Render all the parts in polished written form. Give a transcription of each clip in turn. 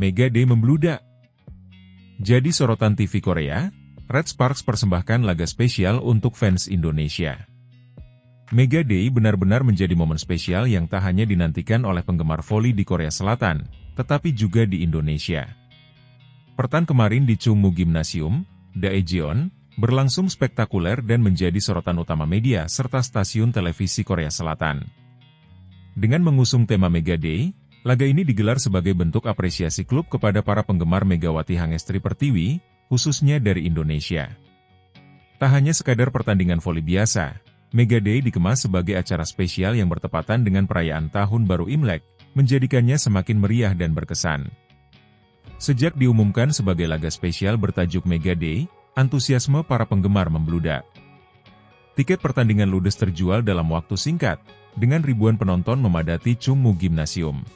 Mega Day membludak. Jadi sorotan TV Korea, Red Sparks persembahkan laga spesial untuk fans Indonesia. Mega Day benar-benar menjadi momen spesial yang tak hanya dinantikan oleh penggemar voli di Korea Selatan, tetapi juga di Indonesia. Pertan kemarin di Chungmu Gymnasium, Daejeon, berlangsung spektakuler dan menjadi sorotan utama media serta stasiun televisi Korea Selatan. Dengan mengusung tema Mega Day, laga ini digelar sebagai bentuk apresiasi klub kepada para penggemar Megawati Hangestri Pertiwi, khususnya dari Indonesia. Tak hanya sekadar pertandingan voli biasa, Mega Day dikemas sebagai acara spesial yang bertepatan dengan perayaan Tahun Baru Imlek, menjadikannya semakin meriah dan berkesan. Sejak diumumkan sebagai laga spesial bertajuk Mega Day, antusiasme para penggemar membludak. Tiket pertandingan ludes terjual dalam waktu singkat, dengan ribuan penonton memadati Chungmu Gymnasium.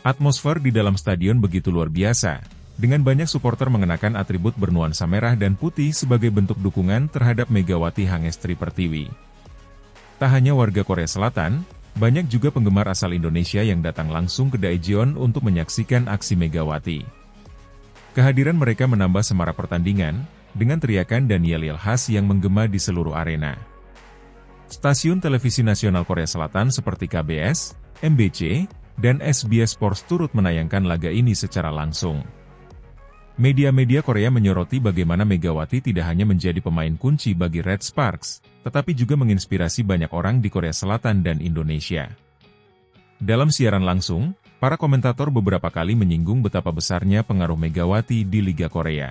Atmosfer di dalam stadion begitu luar biasa, dengan banyak supporter mengenakan atribut bernuansa merah dan putih sebagai bentuk dukungan terhadap Megawati Hangestri Pertiwi. Tak hanya warga Korea Selatan, banyak juga penggemar asal Indonesia yang datang langsung ke Daejeon untuk menyaksikan aksi Megawati. Kehadiran mereka menambah semarak pertandingan, dengan teriakan dan yel-yel khas yang menggema di seluruh arena. Stasiun televisi nasional Korea Selatan seperti KBS, MBC, dan SBS Sports turut menayangkan laga ini secara langsung. Media-media Korea menyoroti bagaimana Megawati tidak hanya menjadi pemain kunci bagi Red Sparks, tetapi juga menginspirasi banyak orang di Korea Selatan dan Indonesia. Dalam siaran langsung, para komentator beberapa kali menyinggung betapa besarnya pengaruh Megawati di Liga Korea.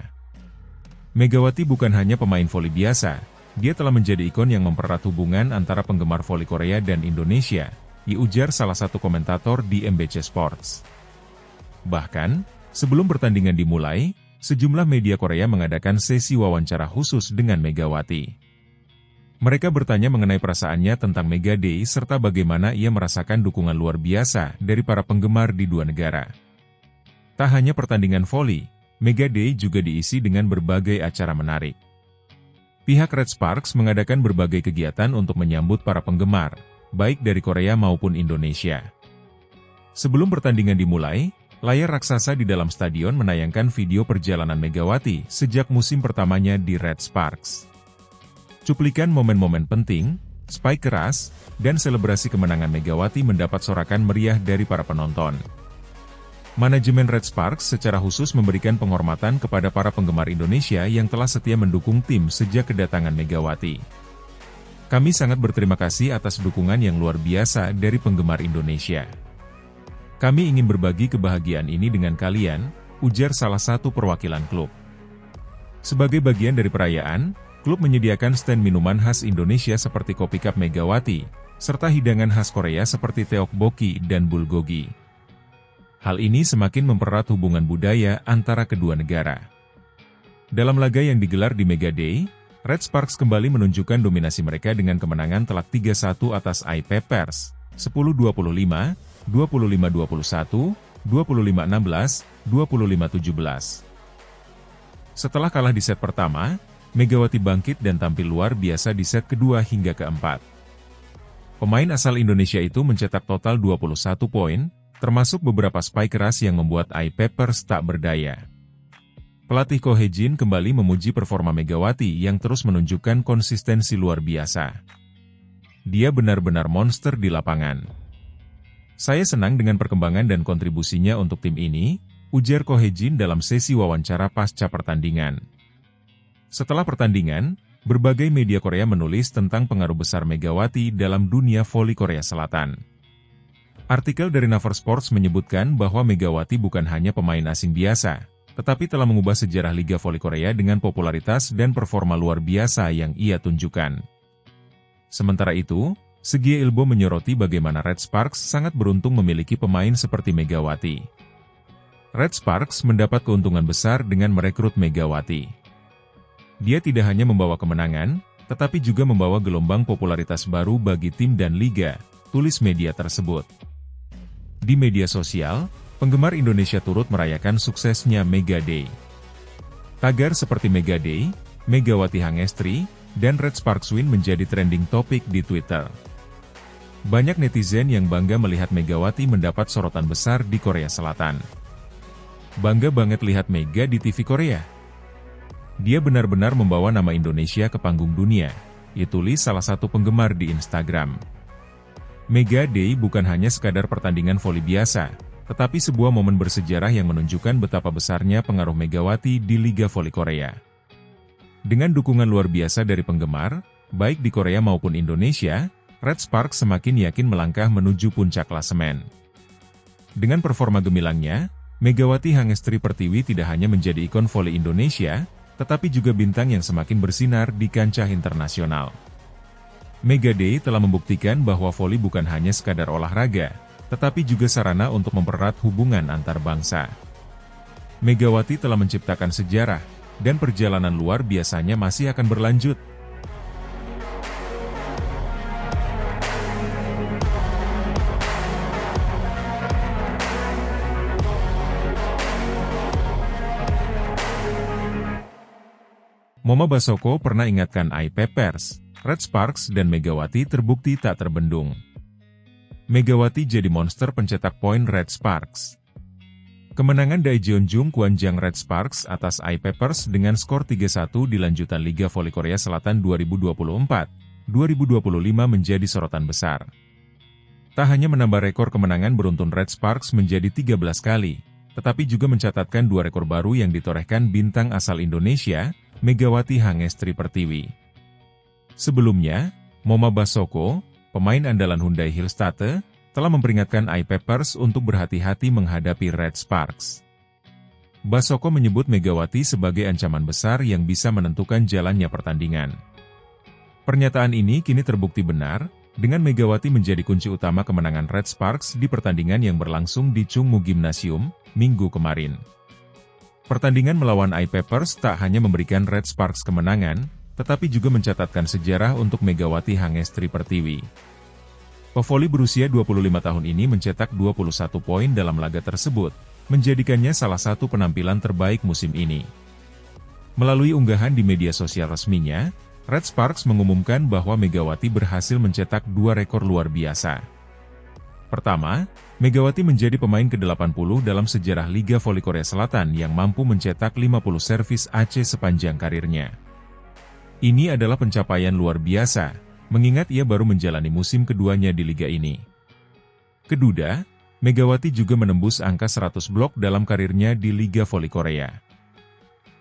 Megawati bukan hanya pemain voli biasa, dia telah menjadi ikon yang mempererat hubungan antara penggemar voli Korea dan Indonesia, diujar salah satu komentator di MBC Sports. Bahkan, sebelum pertandingan dimulai, sejumlah media Korea mengadakan sesi wawancara khusus dengan Megawati. Mereka bertanya mengenai perasaannya tentang Mega Day serta bagaimana ia merasakan dukungan luar biasa dari para penggemar di dua negara. Tak hanya pertandingan voli, Mega Day juga diisi dengan berbagai acara menarik. Pihak Red Sparks mengadakan berbagai kegiatan untuk menyambut para penggemar, baik dari Korea maupun Indonesia. Sebelum pertandingan dimulai, layar raksasa di dalam stadion menayangkan video perjalanan Megawati sejak musim pertamanya di Red Sparks. Cuplikan momen-momen penting, spike keras, dan selebrasi kemenangan Megawati mendapat sorakan meriah dari para penonton. Manajemen Red Sparks secara khusus memberikan penghormatan kepada para penggemar Indonesia yang telah setia mendukung tim sejak kedatangan Megawati. Kami sangat berterima kasih atas dukungan yang luar biasa dari penggemar Indonesia. Kami ingin berbagi kebahagiaan ini dengan kalian, ujar salah satu perwakilan klub. Sebagai bagian dari perayaan, klub menyediakan stand minuman khas Indonesia seperti kopi cup Megawati, serta hidangan khas Korea seperti tteokbokki dan bulgogi. Hal ini semakin mempererat hubungan budaya antara kedua negara. Dalam laga yang digelar di Mega Day, Red Sparks kembali menunjukkan dominasi mereka dengan kemenangan telak 3-1 atas AI Peppers, 10-25, 25-21, 25-16, 25-17. Setelah kalah di set pertama, Megawati bangkit dan tampil luar biasa di set kedua hingga keempat. Pemain asal Indonesia itu mencetak total 21 poin, termasuk beberapa spike keras yang membuat AI Peppers tak berdaya. Pelatih Ko Hye-jin kembali memuji performa Megawati yang terus menunjukkan konsistensi luar biasa. Dia benar-benar monster di lapangan. Saya senang dengan perkembangan dan kontribusinya untuk tim ini, ujar Ko Hye-jin dalam sesi wawancara pasca pertandingan. Setelah pertandingan, berbagai media Korea menulis tentang pengaruh besar Megawati dalam dunia voli Korea Selatan. Artikel dari Naver Sports menyebutkan bahwa Megawati bukan hanya pemain asing biasa, tetapi telah mengubah sejarah Liga Voli Korea dengan popularitas dan performa luar biasa yang ia tunjukkan. Sementara itu, Segi Ilbo menyoroti bagaimana Red Sparks sangat beruntung memiliki pemain seperti Megawati. Red Sparks mendapat keuntungan besar dengan merekrut Megawati. Dia tidak hanya membawa kemenangan, tetapi juga membawa gelombang popularitas baru bagi tim dan liga, tulis media tersebut. Di media sosial, penggemar Indonesia turut merayakan suksesnya Mega Day. Tagar seperti Mega Day, Megawati Hangestri, dan Red Sparks Win menjadi trending topik di Twitter. Banyak netizen yang bangga melihat Megawati mendapat sorotan besar di Korea Selatan. Bangga banget lihat Mega di TV Korea. Dia benar-benar membawa nama Indonesia ke panggung dunia, tulis salah satu penggemar di Instagram. Mega Day bukan hanya sekadar pertandingan voli biasa, tetapi sebuah momen bersejarah yang menunjukkan betapa besarnya pengaruh Megawati di Liga Voli Korea. Dengan dukungan luar biasa dari penggemar, baik di Korea maupun Indonesia, Red Sparks semakin yakin melangkah menuju puncak klasemen. Dengan performa gemilangnya, Megawati Hangestri Pertiwi tidak hanya menjadi ikon voli Indonesia, tetapi juga bintang yang semakin bersinar di kancah internasional. Mega Day telah membuktikan bahwa voli bukan hanya sekadar olahraga, tetapi juga sarana untuk mempererat hubungan antar bangsa. Megawati telah menciptakan sejarah, dan perjalanan luar biasanya masih akan berlanjut. Moma Basoko pernah ingatkan iPepers, Red Sparks dan Megawati terbukti tak terbendung. Megawati jadi monster pencetak poin Red Sparks. Kemenangan Daejeonjung Kwanjang Red Sparks atas iPepers dengan skor 3-1 di lanjutan Liga Voli Korea Selatan 2024-2025 menjadi sorotan besar. Tak hanya menambah rekor kemenangan beruntun Red Sparks menjadi 13 kali, tetapi juga mencatatkan 2 rekor baru yang ditorehkan bintang asal Indonesia, Megawati Hangestri Pertiwi. Sebelumnya, Moma Basoko, pemain andalan Hyundai Hillstate, telah memperingatkan iPepers untuk berhati-hati menghadapi Red Sparks. Basoko menyebut Megawati sebagai ancaman besar yang bisa menentukan jalannya pertandingan. Pernyataan ini kini terbukti benar, dengan Megawati menjadi kunci utama kemenangan Red Sparks di pertandingan yang berlangsung di Chungmu Gymnasium, Minggu kemarin. Pertandingan melawan iPepers tak hanya memberikan Red Sparks kemenangan, tetapi juga mencatatkan sejarah untuk Megawati Hangestri Pertiwi. Pevoli berusia 25 tahun ini mencetak 21 poin dalam laga tersebut, menjadikannya salah satu penampilan terbaik musim ini. Melalui unggahan di media sosial resminya, Red Sparks mengumumkan bahwa Megawati berhasil mencetak 2 rekor luar biasa. Pertama, Megawati menjadi pemain ke-80 dalam sejarah Liga Voli Korea Selatan yang mampu mencetak 50 servis AC sepanjang karirnya. Ini adalah pencapaian luar biasa, mengingat ia baru menjalani musim keduanya di liga ini. Kedua, Megawati juga menembus angka 100 blok dalam karirnya di Liga Voli Korea.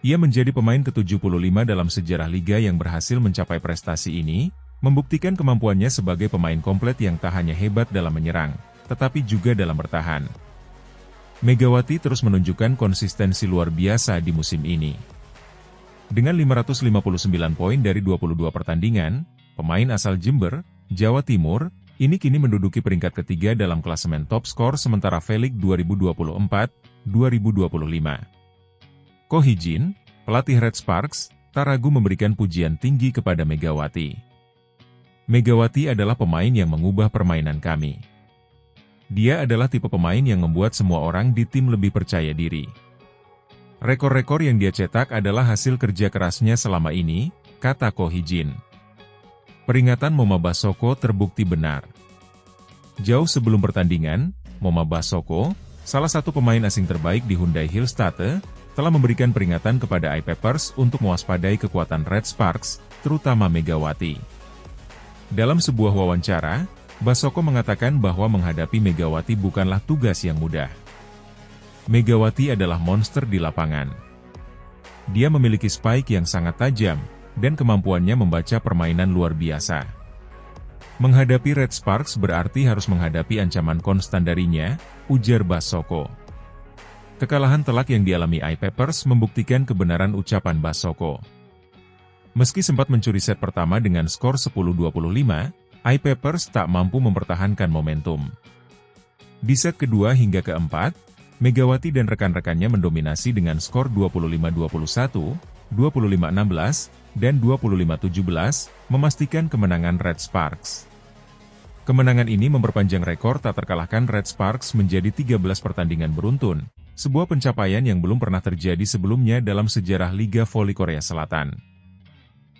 Ia menjadi pemain ke-75 dalam sejarah liga yang berhasil mencapai prestasi ini, membuktikan kemampuannya sebagai pemain komplit yang tak hanya hebat dalam menyerang, tetapi juga dalam bertahan. Megawati terus menunjukkan konsistensi luar biasa di musim ini. Dengan 559 poin dari 22 pertandingan, pemain asal Jember, Jawa Timur, ini kini menduduki peringkat ketiga dalam klasemen top skor sementara V-League 2024-2025. Ko Hee-jin, pelatih Red Sparks, tak ragu memberikan pujian tinggi kepada Megawati. Megawati adalah pemain yang mengubah permainan kami. Dia adalah tipe pemain yang membuat semua orang di tim lebih percaya diri. Rekor-rekor yang dia cetak adalah hasil kerja kerasnya selama ini, kata Ko Hee-jin. Peringatan Moma Basoko terbukti benar. Jauh sebelum pertandingan, Moma Basoko, salah satu pemain asing terbaik di Hyundai Hillstate, telah memberikan peringatan kepada iPepers untuk mewaspadai kekuatan Red Sparks, terutama Megawati. Dalam sebuah wawancara, Basoko mengatakan bahwa menghadapi Megawati bukanlah tugas yang mudah. Megawati adalah monster di lapangan. Dia memiliki spike yang sangat tajam, dan kemampuannya membaca permainan luar biasa. Menghadapi Red Sparks berarti harus menghadapi ancaman konstan darinya, ujar Basoko. Kekalahan telak yang dialami iPepers membuktikan kebenaran ucapan Basoko. Meski sempat mencuri set pertama dengan skor 10-25, iPepers tak mampu mempertahankan momentum. Di set kedua hingga keempat, Megawati dan rekan-rekannya mendominasi dengan skor 25-21, 25-16, dan 25-17, memastikan kemenangan Red Sparks. Kemenangan ini memperpanjang rekor tak terkalahkan Red Sparks menjadi 13 pertandingan beruntun, sebuah pencapaian yang belum pernah terjadi sebelumnya dalam sejarah Liga Voli Korea Selatan.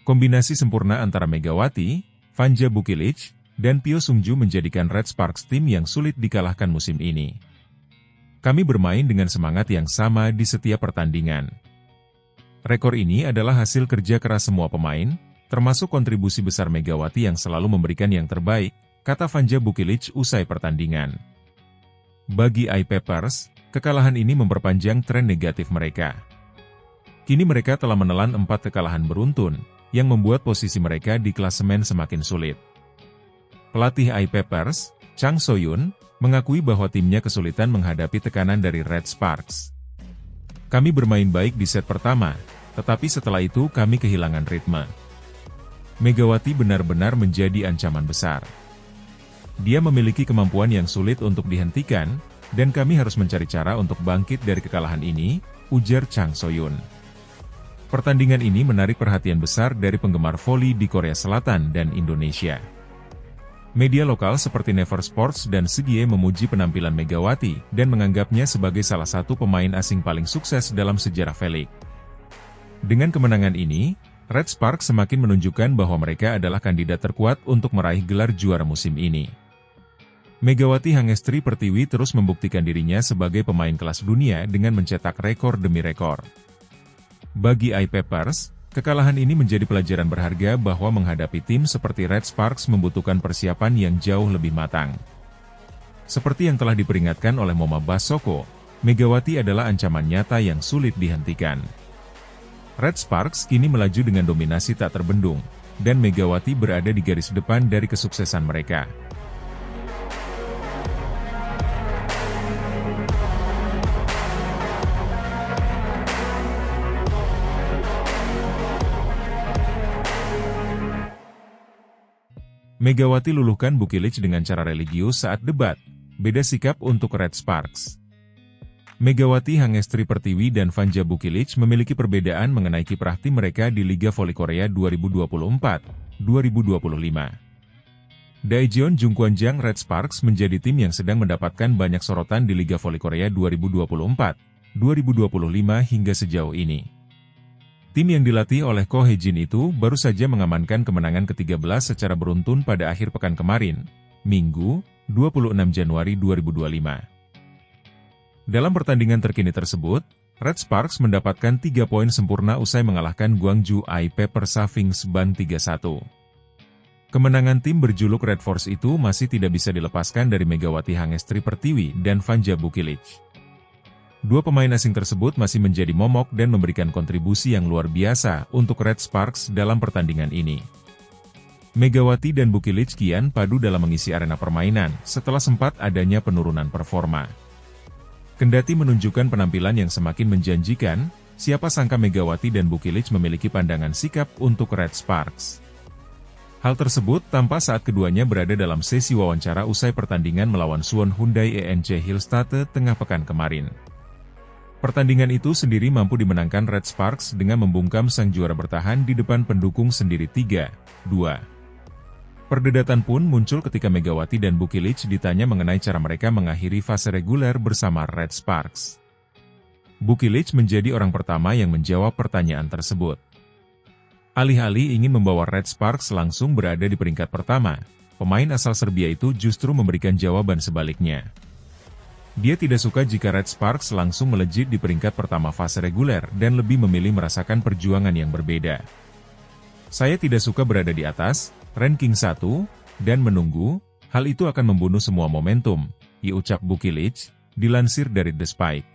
Kombinasi sempurna antara Megawati, Vanja Bukilic, dan Pyo Sungju menjadikan Red Sparks tim yang sulit dikalahkan musim ini. Kami bermain dengan semangat yang sama di setiap pertandingan. Rekor ini adalah hasil kerja keras semua pemain, termasuk kontribusi besar Megawati yang selalu memberikan yang terbaik, kata Vanja Bukilic usai pertandingan. Bagi iPapers, kekalahan ini memperpanjang tren negatif mereka. Kini mereka telah menelan 4 kekalahan beruntun, yang membuat posisi mereka di klasemen semakin sulit. Pelatih iPapers, Chang So-yun, mengakui bahwa timnya kesulitan menghadapi tekanan dari Red Sparks. Kami bermain baik di set pertama, tetapi setelah itu kami kehilangan ritme. Megawati benar-benar menjadi ancaman besar. Dia memiliki kemampuan yang sulit untuk dihentikan, dan kami harus mencari cara untuk bangkit dari kekalahan ini, ujar Chang So-yun. Pertandingan ini menarik perhatian besar dari penggemar voli di Korea Selatan dan Indonesia. Media lokal seperti Never Sports dan Segie memuji penampilan Megawati dan menganggapnya sebagai salah satu pemain asing paling sukses dalam sejarah V-League. Dengan kemenangan ini, Red Sparks semakin menunjukkan bahwa mereka adalah kandidat terkuat untuk meraih gelar juara musim ini. Megawati Hangestri Pertiwi terus membuktikan dirinya sebagai pemain kelas dunia dengan mencetak rekor demi rekor. Bagi iPapers, kekalahan ini menjadi pelajaran berharga bahwa menghadapi tim seperti Red Sparks membutuhkan persiapan yang jauh lebih matang. Seperti yang telah diperingatkan oleh Moma Basoko, Megawati adalah ancaman nyata yang sulit dihentikan. Red Sparks kini melaju dengan dominasi tak terbendung, dan Megawati berada di garis depan dari kesuksesan mereka. Megawati luluhkan Bukilic dengan cara religius saat debat, beda sikap untuk Red Sparks. Megawati Hangestri Pertiwi dan Vanja Bukilic memiliki perbedaan mengenai kiprah tim mereka di Liga Voli Korea 2024-2025. Daejeon Jungkwanjang Red Sparks menjadi tim yang sedang mendapatkan banyak sorotan di Liga Voli Korea 2024-2025 hingga sejauh ini. Tim yang dilatih oleh Ko Hye-jin itu baru saja mengamankan kemenangan ke-13 secara beruntun pada akhir pekan kemarin, Minggu, 26 Januari 2025. Dalam pertandingan terkini tersebut, Red Sparks mendapatkan 3 poin sempurna usai mengalahkan Gwangju iPapers Savings Ban 3-1. Kemenangan tim berjuluk Red Force itu masih tidak bisa dilepaskan dari Megawati Hangestri Pertiwi dan Vanja Bukilic. Dua pemain asing tersebut masih menjadi momok dan memberikan kontribusi yang luar biasa untuk Red Sparks dalam pertandingan ini. Megawati dan Bukilic kian padu dalam mengisi arena permainan setelah sempat adanya penurunan performa. Kendati menunjukkan penampilan yang semakin menjanjikan, siapa sangka Megawati dan Bukilic memiliki pandangan sikap untuk Red Sparks. Hal tersebut tampak saat keduanya berada dalam sesi wawancara usai pertandingan melawan Suwon Hyundai ENC Hillstate tengah pekan kemarin. Pertandingan itu sendiri mampu dimenangkan Red Sparks dengan membungkam sang juara bertahan di depan pendukung sendiri 3-2. Perdebatan pun muncul ketika Megawati dan Bukilic ditanya mengenai cara mereka mengakhiri fase reguler bersama Red Sparks. Bukilic menjadi orang pertama yang menjawab pertanyaan tersebut. Alih-alih ingin membawa Red Sparks langsung berada di peringkat pertama, pemain asal Serbia itu justru memberikan jawaban sebaliknya. Dia tidak suka jika Red Sparks langsung melejit di peringkat pertama fase reguler dan lebih memilih merasakan perjuangan yang berbeda. Saya tidak suka berada di atas, ranking 1, dan menunggu, hal itu akan membunuh semua momentum, ucap Bukilic, dilansir dari The Spike.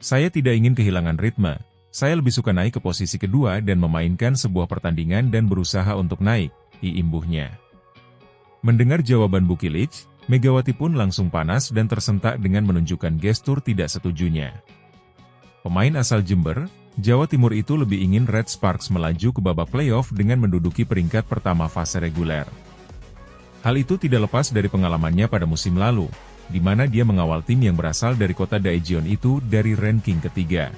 Saya tidak ingin kehilangan ritme, saya lebih suka naik ke posisi kedua dan memainkan sebuah pertandingan dan berusaha untuk naik, imbuhnya. Mendengar jawaban Bukilic, Megawati pun langsung panas dan tersentak dengan menunjukkan gestur tidak setujunya. Pemain asal Jember, Jawa Timur itu lebih ingin Red Sparks melaju ke babak playoff dengan menduduki peringkat pertama fase reguler. Hal itu tidak lepas dari pengalamannya pada musim lalu, di mana dia mengawal tim yang berasal dari kota Daejeon itu dari ranking ketiga.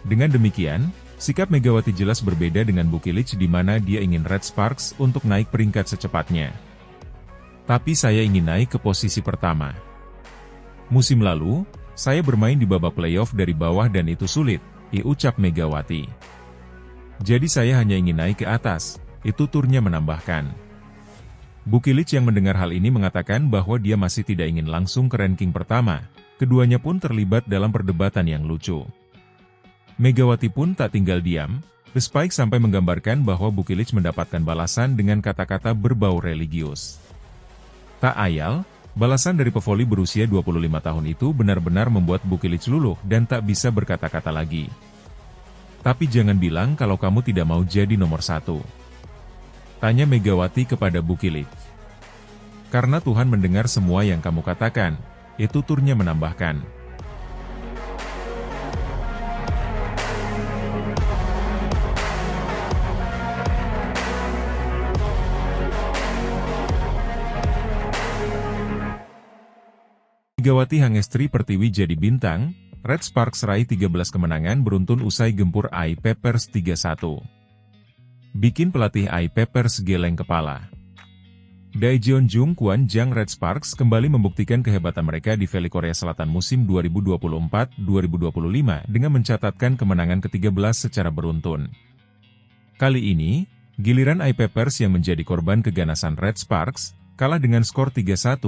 Dengan demikian, sikap Megawati jelas berbeda dengan Bukilic di mana dia ingin Red Sparks untuk naik peringkat secepatnya. Tapi saya ingin naik ke posisi pertama. Musim lalu, saya bermain di babak playoff dari bawah dan itu sulit, ucap Megawati. Jadi saya hanya ingin naik ke atas, itu turnya menambahkan. Bukilic yang mendengar hal ini mengatakan bahwa dia masih tidak ingin langsung ke ranking pertama, Keduanya pun terlibat dalam perdebatan yang lucu. Megawati pun tak tinggal diam, The Spike sampai menggambarkan bahwa Bukilic mendapatkan balasan dengan kata-kata berbau religius. Tak ayal, balasan dari pevoli berusia 25 tahun itu benar-benar membuat Bukilic luluh dan tak bisa berkata-kata lagi. Tapi jangan bilang kalau kamu tidak mau jadi nomor 1. Tanya Megawati kepada Bukilic. Karena Tuhan mendengar semua yang kamu katakan, itu tuturnya menambahkan. Megawati Hangestri Pertiwi jadi bintang, Red Sparks raih 13 kemenangan beruntun usai gempur AI Peppers 3-1. Bikin pelatih AI Peppers geleng kepala. Daejeon Jung Kwon Jang Red Sparks kembali membuktikan kehebatan mereka di Valley Korea Selatan musim 2024-2025 dengan mencatatkan kemenangan ke-13 secara beruntun. Kali ini, giliran AI Peppers yang menjadi korban keganasan Red Sparks, kalah dengan skor 3-1.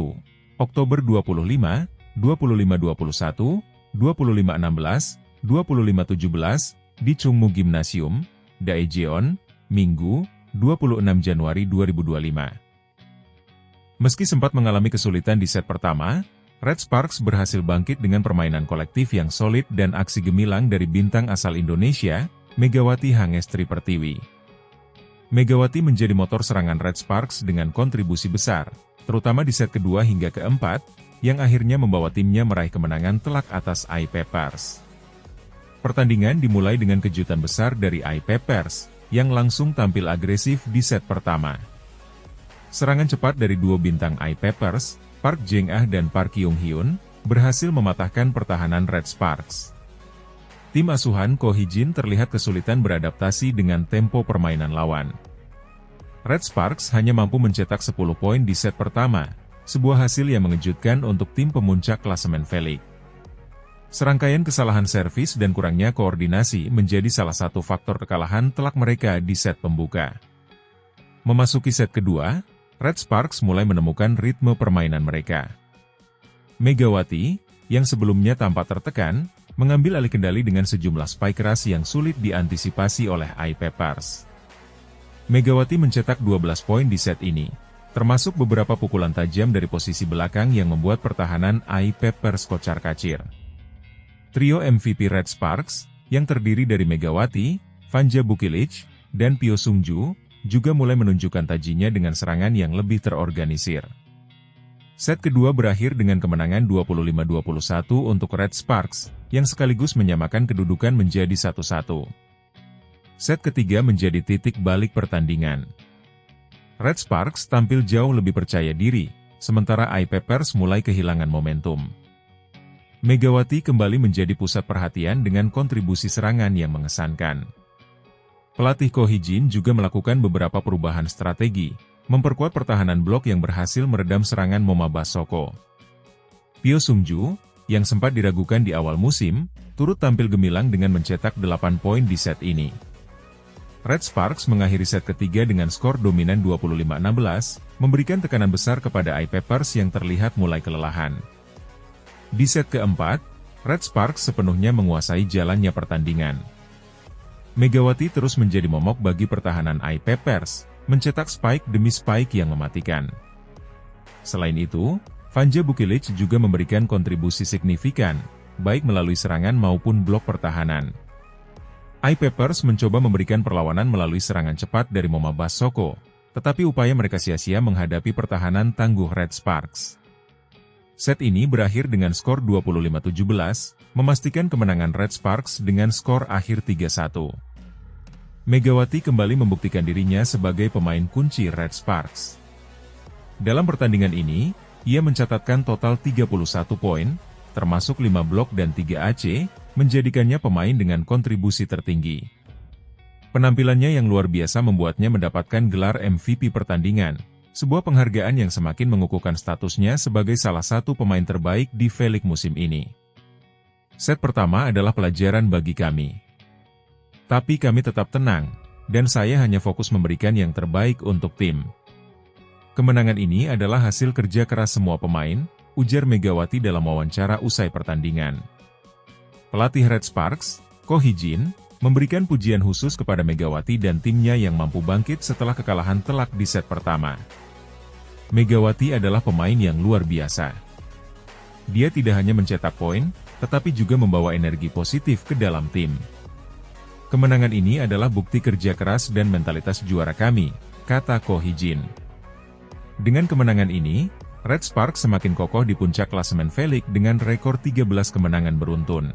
Oktober 25, 25-21, 25-16, 25-17, di Chungmu Gymnasium, Daejeon, Minggu, 26 Januari 2025. Meski sempat mengalami kesulitan di set pertama, Red Sparks berhasil bangkit dengan permainan kolektif yang solid dan aksi gemilang dari bintang asal Indonesia, Megawati Hangestri Pertiwi. Megawati menjadi motor serangan Red Sparks dengan kontribusi besar, terutama di set kedua hingga keempat, yang akhirnya membawa timnya meraih kemenangan telak atas AI Peppers. Pertandingan dimulai dengan kejutan besar dari AI Peppers, yang langsung tampil agresif di set pertama. Serangan cepat dari duo bintang AI Peppers, Park Jeng-ah dan Park Kyung-hyun, berhasil mematahkan pertahanan Red Sparks. Tim asuhan Ko Hee-jin terlihat kesulitan beradaptasi dengan tempo permainan lawan. Red Sparks hanya mampu mencetak 10 poin di set pertama, sebuah hasil yang mengejutkan untuk tim pemuncak klasemen V-League. Serangkaian kesalahan servis dan kurangnya koordinasi menjadi salah satu faktor kekalahan telak mereka di set pembuka. Memasuki set kedua, Red Sparks mulai menemukan ritme permainan mereka. Megawati, yang sebelumnya tampak tertekan, mengambil alih kendali dengan sejumlah spike keras yang sulit diantisipasi oleh AI Peppers. Megawati mencetak 12 poin di set ini, termasuk beberapa pukulan tajam dari posisi belakang yang membuat pertahanan AI Peppers kocar-kacir. Trio MVP Red Sparks, yang terdiri dari Megawati, Vanja Bukilic, dan Pyo Sung-ju, juga mulai menunjukkan tajinya dengan serangan yang lebih terorganisir. Set kedua berakhir dengan kemenangan 25-21 untuk Red Sparks, yang sekaligus menyamakan kedudukan menjadi 1-1. Set ketiga menjadi titik balik pertandingan. Red Sparks tampil jauh lebih percaya diri, sementara AI Peppers mulai kehilangan momentum. Megawati kembali menjadi pusat perhatian dengan kontribusi serangan yang mengesankan. Pelatih Ko Hee-jin juga melakukan beberapa perubahan strategi, memperkuat pertahanan blok yang berhasil meredam serangan Moma Basoko. Pyo Sung-ju, yang sempat diragukan di awal musim, turut tampil gemilang dengan mencetak 8 poin di set ini. Red Sparks mengakhiri set ketiga dengan skor dominan 25-16, memberikan tekanan besar kepada AI Peppers yang terlihat mulai kelelahan. Di set keempat, Red Sparks sepenuhnya menguasai jalannya pertandingan. Megawati terus menjadi momok bagi pertahanan AI Peppers, mencetak spike demi spike yang mematikan. Selain itu, Vanja Bukilic juga memberikan kontribusi signifikan, baik melalui serangan maupun blok pertahanan. AI Peppers mencoba memberikan perlawanan melalui serangan cepat dari Moma Basoko, tetapi upaya mereka sia-sia menghadapi pertahanan tangguh Red Sparks. Set ini berakhir dengan skor 25-17, memastikan kemenangan Red Sparks dengan skor akhir 3-1. Megawati kembali membuktikan dirinya sebagai pemain kunci Red Sparks. Dalam pertandingan ini, ia mencatatkan total 31 poin, termasuk 5 blok dan 3 AC, menjadikannya pemain dengan kontribusi tertinggi. Penampilannya yang luar biasa membuatnya mendapatkan gelar MVP pertandingan, sebuah penghargaan yang semakin mengukuhkan statusnya sebagai salah satu pemain terbaik di V-League musim ini. Set pertama adalah pelajaran bagi kami. Tapi kami tetap tenang, dan saya hanya fokus memberikan yang terbaik untuk tim. Kemenangan ini adalah hasil kerja keras semua pemain, ujar Megawati dalam wawancara usai pertandingan. Pelatih Red Sparks, Ko Hee-jin, memberikan pujian khusus kepada Megawati dan timnya yang mampu bangkit setelah kekalahan telak di set pertama. Megawati adalah pemain yang luar biasa. Dia tidak hanya mencetak poin, tetapi juga membawa energi positif ke dalam tim. Kemenangan ini adalah bukti kerja keras dan mentalitas juara kami, kata Ko Hee-jin. Dengan kemenangan ini, Red Sparks semakin kokoh di puncak klasemen V-League dengan rekor 13 kemenangan beruntun.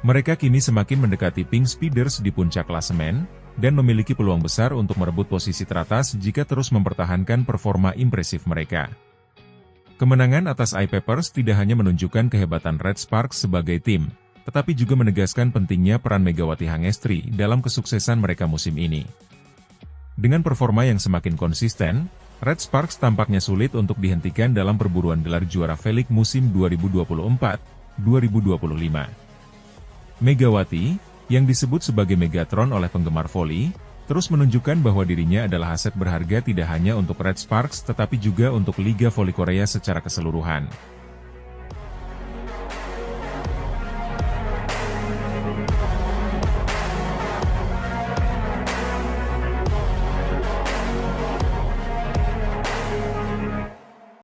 Mereka kini semakin mendekati Pink Speeders di puncak klasemen, dan memiliki peluang besar untuk merebut posisi teratas jika terus mempertahankan performa impresif mereka. Kemenangan atas I-Papers tidak hanya menunjukkan kehebatan Red Sparks sebagai tim, tetapi juga menegaskan pentingnya peran Megawati Hangestri dalam kesuksesan mereka musim ini. Dengan performa yang semakin konsisten, Red Sparks tampaknya sulit untuk dihentikan dalam perburuan gelar juara V-League musim 2024-2025. Megawati, yang disebut sebagai Megatron oleh penggemar voli, terus menunjukkan bahwa dirinya adalah aset berharga tidak hanya untuk Red Sparks tetapi juga untuk Liga Voli Korea secara keseluruhan.